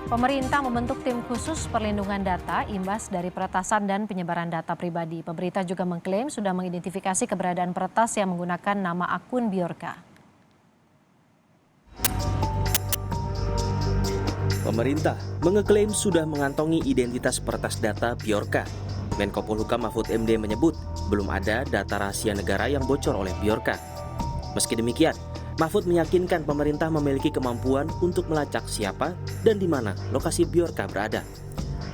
Pemerintah membentuk tim khusus perlindungan data imbas dari peretasan dan penyebaran data pribadi. Pemerintah juga mengklaim sudah mengidentifikasi keberadaan peretas yang menggunakan nama akun Bjorka. Pemerintah mengeklaim sudah mengantongi identitas peretas data Bjorka. Menko Polhukam Mahfud MD menyebut belum ada data rahasia negara yang bocor oleh Bjorka. Meski demikian, Mahfud meyakinkan pemerintah memiliki kemampuan untuk melacak siapa dan di mana lokasi Bjorka berada.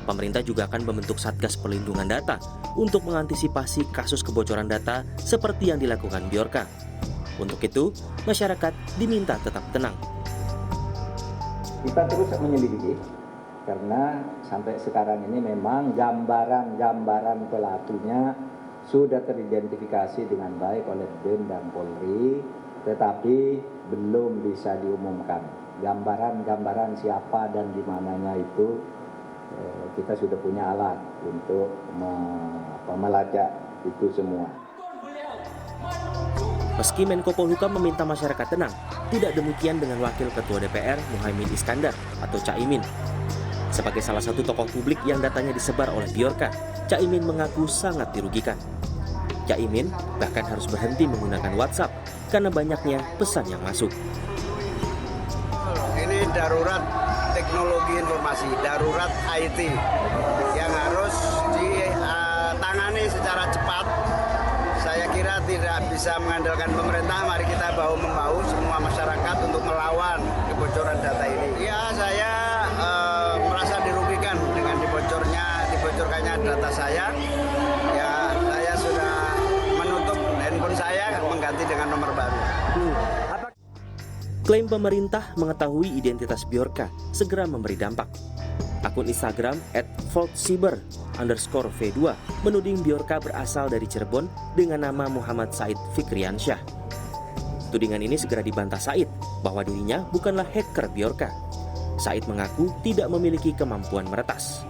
Pemerintah juga akan membentuk Satgas Perlindungan Data untuk mengantisipasi kasus kebocoran data seperti yang dilakukan Bjorka. Untuk itu, masyarakat diminta tetap tenang. Kita terus menyelidiki karena sampai sekarang ini memang gambaran pelakunya sudah teridentifikasi dengan baik oleh BIN dan Polri, tetapi belum bisa diumumkan. Gambaran siapa dan di mananya itu kita sudah punya alat untuk melacak itu semua. Meski Menko Polhukam meminta masyarakat tenang, tidak demikian dengan Wakil Ketua DPR Muhaimin Iskandar atau Caimin. Sebagai salah satu tokoh publik yang datanya disebar oleh Bjorka, Caimin mengaku sangat dirugikan. Caimin bahkan harus berhenti menggunakan WhatsApp karena banyaknya pesan yang masuk. Ini darurat teknologi informasi, darurat IT yang harus ditangani secara cepat. Saya kira tidak bisa mengandalkan pemerintah, mari kita bahu-membahu semua masyarakat untuk melawan kebocoran data ini. Ya, saya merasa dirugikan dengan dibocorkannya data saya. Ya, saya sudah menutup handphone saya, mengganti dengan nomor baru. Klaim pemerintah mengetahui identitas Bjorka segera memberi dampak. Akun Instagram @voltsiber_v2 menuding Bjorka berasal dari Cirebon dengan nama Muhammad Said Fikriansyah. Tudingan ini segera dibantah Said bahwa dirinya bukanlah hacker Bjorka. Said mengaku tidak memiliki kemampuan meretas.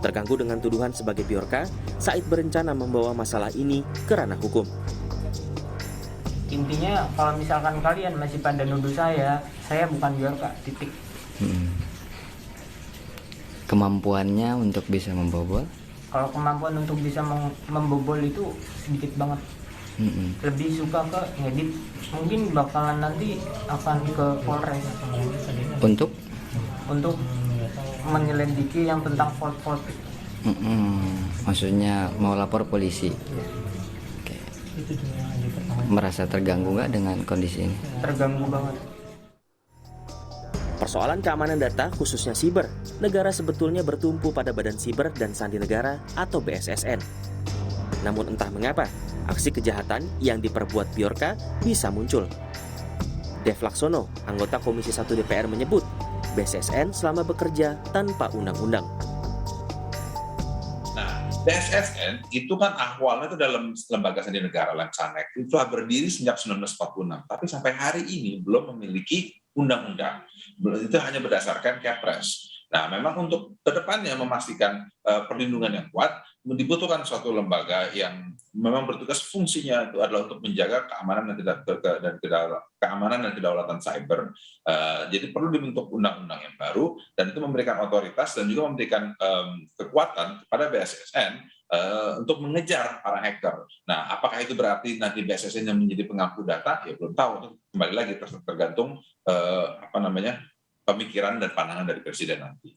Terganggu dengan tuduhan sebagai Bjorka, Said berencana membawa masalah ini ke ranah hukum. Intinya kalau misalkan kalian masih pada nuduh saya bukan Bjorka, titik. Kemampuannya untuk bisa membobol? Kalau kemampuan untuk bisa membobol itu sedikit banget. Lebih suka ke ngedit. Mungkin bakalan nanti akan ke Polres. Untuk menyelidiki yang tentang fault. Maksudnya mau lapor polisi? Oke. Merasa terganggu nggak dengan kondisi ini? Terganggu banget. Persoalan keamanan data khususnya siber, negara sebetulnya bertumpu pada Badan Siber dan Sandi Negara atau BSSN. Namun entah mengapa, aksi kejahatan yang diperbuat Bjorka bisa muncul. Dev Laksono, anggota Komisi 1 DPR menyebut, BSSN selama bekerja tanpa undang-undang. Nah, BSSN itu kan awalnya itu dalam lembaga sandi negara Lemsanek itu telah berdiri sejak 1946, tapi sampai hari ini belum memiliki undang-undang. Itu hanya berdasarkan Kepres. Nah, memang untuk kedepannya memastikan perlindungan yang kuat, dibutuhkan suatu lembaga yang memang bertugas fungsinya itu adalah untuk menjaga keamanan dan kedaulatan cyber. Jadi perlu dibentuk undang-undang yang baru dan itu memberikan otoritas dan juga memberikan kekuatan kepada BSSN untuk mengejar para hacker. Nah, apakah itu berarti nanti BSSN yang menjadi pengampu data? Ya belum tahu. Kembali lagi tergantung pemikiran dan pandangan dari presiden nanti.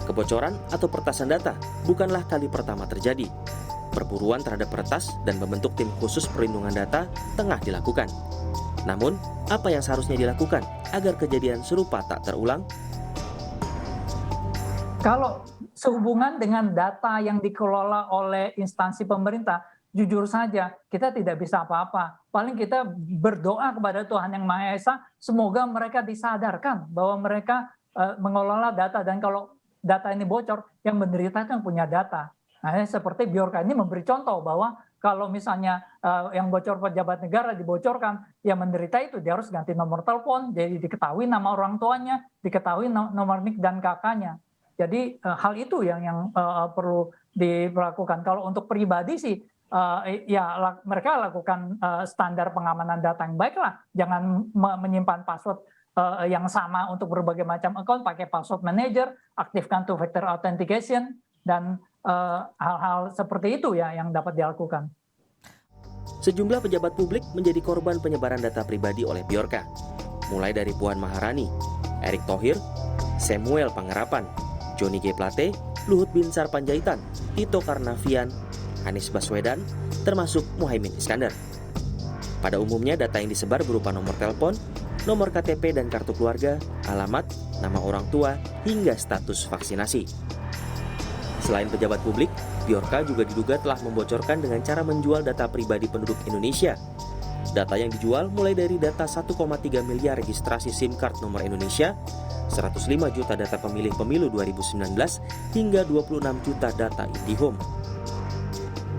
Kebocoran atau peretasan data bukanlah kali pertama terjadi. Perburuan terhadap peretas dan membentuk tim khusus perlindungan data tengah dilakukan. Namun, apa yang seharusnya dilakukan agar kejadian serupa tak terulang? Kalau sehubungan dengan data yang dikelola oleh instansi pemerintah, jujur saja kita tidak bisa apa-apa. Paling kita berdoa kepada Tuhan Yang Maha Esa, semoga mereka disadarkan bahwa mereka mengelola data, dan kalau data ini bocor, yang menderita itu yang punya data. Nah, seperti Bjorka ini memberi contoh bahwa kalau misalnya yang bocor pejabat negara dibocorkan, yang menderita itu dia harus ganti nomor telepon, jadi diketahui nama orang tuanya, diketahui nomor NIK dan KK-nya. Jadi hal itu yang perlu dilakukan. Kalau untuk pribadi sih, mereka lakukan standar pengamanan data yang baik lah. Jangan menyimpan password yang sama untuk berbagai macam account, pakai password manager, aktifkan two-factor authentication, dan hal-hal seperti itu ya yang dapat dilakukan. Sejumlah pejabat publik menjadi korban penyebaran data pribadi oleh Bjorka, mulai dari Puan Maharani, Erick Thohir, Samuel Pangerapan, Johnny G. Plate, Luhut Binsar Panjaitan, Tito Karnavian, Anies Baswedan, termasuk Muhaimin Iskandar. Pada umumnya data yang disebar berupa nomor telepon, nomor KTP dan kartu keluarga, alamat, nama orang tua, hingga status vaksinasi. Selain pejabat publik, Bjorka juga diduga telah membocorkan dengan cara menjual data pribadi penduduk Indonesia. Data yang dijual mulai dari data 1,3 miliar registrasi SIM card nomor Indonesia, 105 juta data pemilih pemilu 2019, hingga 26 juta data IndiHome.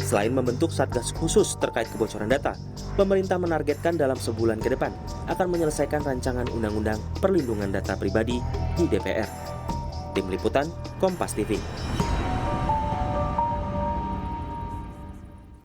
Selain membentuk Satgas khusus terkait kebocoran data, pemerintah menargetkan dalam sebulan ke depan akan menyelesaikan rancangan Undang-Undang Perlindungan Data Pribadi di DPR. Tim Liputan, Kompas TV.